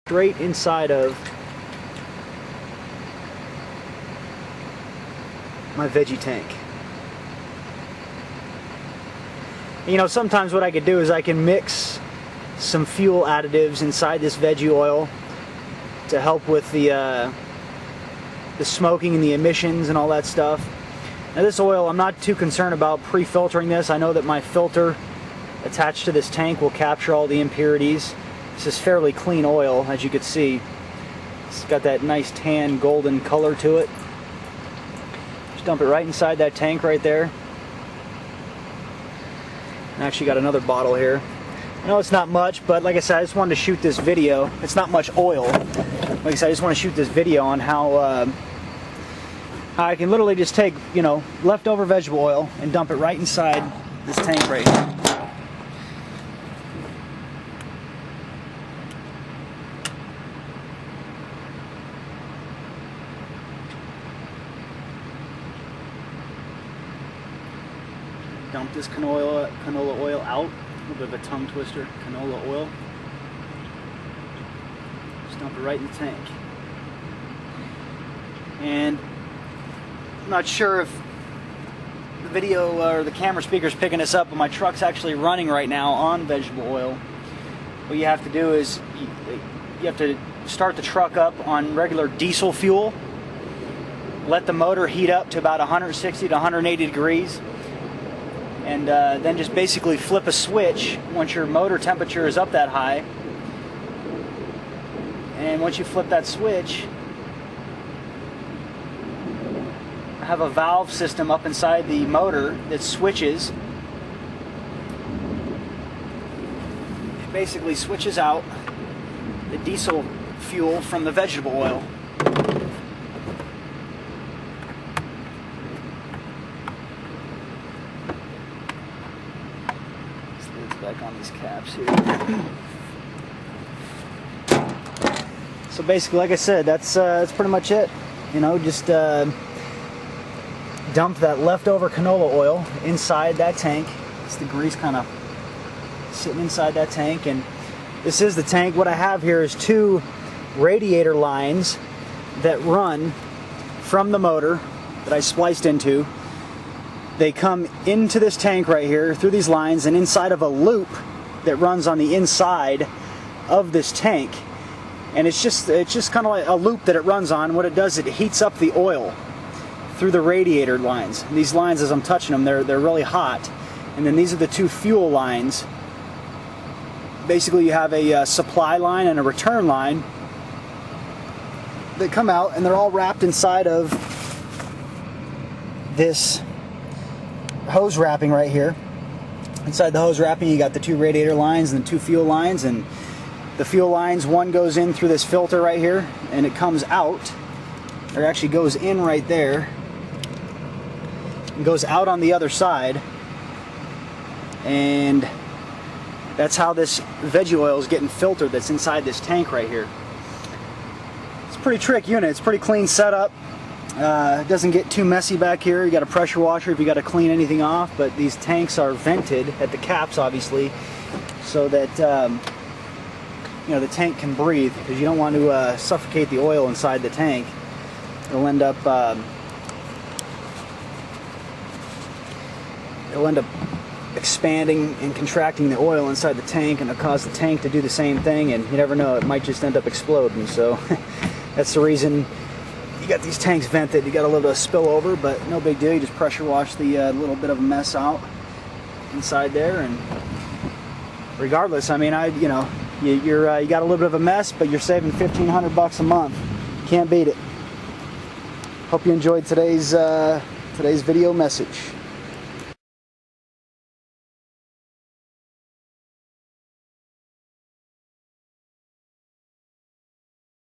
straight inside of my veggie tank. You know, sometimes what I could do is I can mix some fuel additives inside this veggie oil to help with the smoking and the emissions and all that stuff. Now this oil, I'm not too concerned about pre-filtering this. I know that my filter attached to this tank will capture all the impurities. This is fairly clean oil, as you can see. It's got that nice tan golden color to it. Just dump it right inside that tank right there. I actually got another bottle here. I know it's not much, but like I said, I just wanted to shoot this video. It's not much oil. Like I said, I just want to shoot this video on how I can literally just take, you know, leftover vegetable oil and dump it right inside this tank right here. Dump this canola oil out. A little bit of a tongue twister. Canola oil. Just dump it right in the tank. And I'm not sure if the video or the camera speaker's picking this up, but my truck's actually running right now on vegetable oil. What you have to do is you have to start the truck up on regular diesel fuel. Let the motor heat up to about 160 to 180 degrees. And then just basically flip a switch once your motor temperature is up that high. And once you flip that switch, have a valve system up inside the motor that switches. It basically switches out the diesel fuel from the vegetable oil. Back on these caps here. So basically, like I said, that's pretty much it. You know, just dump that leftover canola oil inside that tank. It's the grease kind of sitting inside that tank, and this is the tank. What I have here is two radiator lines that run from the motor that I spliced into. They come into this tank right here through these lines and inside of a loop that runs on the inside of this tank. And it's just kind of like a loop that it runs on. What it does, it heats up the oil through the radiator lines. And these lines, as I'm touching them, they're really hot. And then these are the two fuel lines. Basically, you have a supply line and a return line that come out, and they're all wrapped inside of this hose wrapping right here. Inside the hose wrapping, you got the two radiator lines and the two fuel lines, and the fuel lines, one goes in through this filter right here, and it comes out, or actually goes in right there, and goes out on the other side, and that's how this veggie oil is getting filtered that's inside this tank right here. It's a pretty trick unit. It's a pretty clean setup. It doesn't get too messy back here. You got a pressure washer if you got to clean anything off, but these tanks are vented at the caps, obviously, so that you know, the tank can breathe, because you don't want to suffocate the oil inside the tank. It'll end up expanding and contracting the oil inside the tank, and it'll cause the tank to do the same thing, and you never know, it might just end up exploding. So that's the reason you got these tanks vented. You got a little bit of spillover, but no big deal. You just pressure wash the little bit of a mess out inside there, and regardless, I mean, you know, you got a little bit of a mess, but you're saving $1,500 a month. Can't beat it. Hope you enjoyed today's video message.